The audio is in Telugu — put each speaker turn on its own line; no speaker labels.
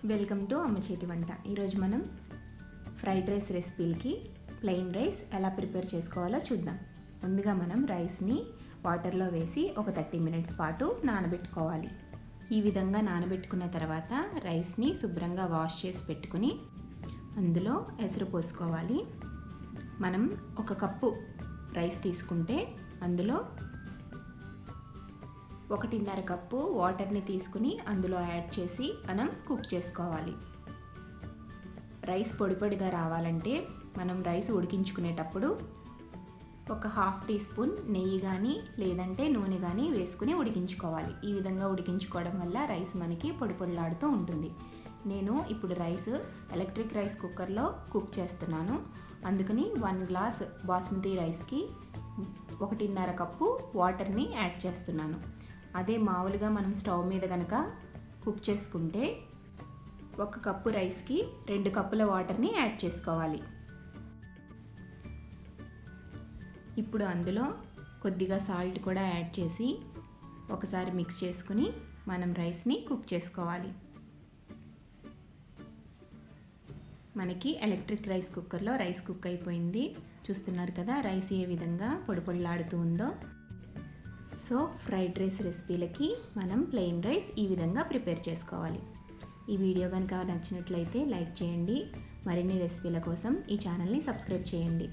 వెల్కమ్ టు అమ్మ చేతి వంట. ఈరోజు మనం ఫ్రైడ్ రైస్ రెసిపీలకి ప్లెయిన్ రైస్ ఎలా ప్రిపేర్ చేసుకోవాలో చూద్దాం. ముందుగా మనం రైస్ని వాటర్లో వేసి ఒక 30 మినిట్స్ పాటు నానబెట్టుకోవాలి. ఈ విధంగా నానబెట్టుకున్న తర్వాత రైస్ని శుభ్రంగా వాష్ చేసి పెట్టుకుని అందులో ఎసరు పోసుకోవాలి. మనం 1 కప్పు రైస్ తీసుకుంటే అందులో 1.5 కప్పు వాటర్ని తీసుకుని అందులో యాడ్ చేసి మనం కుక్ చేసుకోవాలి. రైస్ పొడి పొడిగా రావాలంటే మనం రైస్ ఉడికించుకునేటప్పుడు ఒక 1/2 టీ స్పూన్ నెయ్యి కానీ లేదంటే నూనె కానీ వేసుకుని ఉడికించుకోవాలి. ఈ విధంగా ఉడికించుకోవడం వల్ల రైస్ మనకి పొడి పొడిలాడుతూ ఉంటుంది. నేను ఇప్పుడు రైస్ ఎలక్ట్రిక్ రైస్ కుక్కర్లో కుక్ చేస్తున్నాను. అందుకని 1 గ్లాస్ బాస్మతి రైస్కి 1.5 కప్పు వాటర్ని యాడ్ చేస్తున్నాను. అదే మామూలుగా మనం స్టవ్ మీద కనుక కుక్ చేసుకుంటే 1 కప్పు రైస్కి 2 కప్పుల వాటర్ని యాడ్ చేసుకోవాలి. ఇప్పుడు అందులో కొద్దిగా సాల్ట్ కూడా యాడ్ చేసి ఒకసారి మిక్స్ చేసుకుని మనం రైస్ని కుక్ చేసుకోవాలి. మనకి ఎలక్ట్రిక్ రైస్ కుక్కర్లో రైస్ కుక్ అయిపోయింది. చూస్తున్నారు కదా రైస్ ఏ విధంగా పొడి పొడిలాడుతూ ఉందో. సో ఫ్రైడ్ రైస్ రెసిపీలకి మనం ప్లెయిన్ రైస్ ఈ విధంగా ప్రిపేర్ చేసుకోవాలి. ఈ వీడియో కనుక నచ్చినట్లయితే లైక్ చేయండి. మరిన్ని రెసిపీల కోసం ఈ ఛానల్ని సబ్స్క్రైబ్ చేయండి.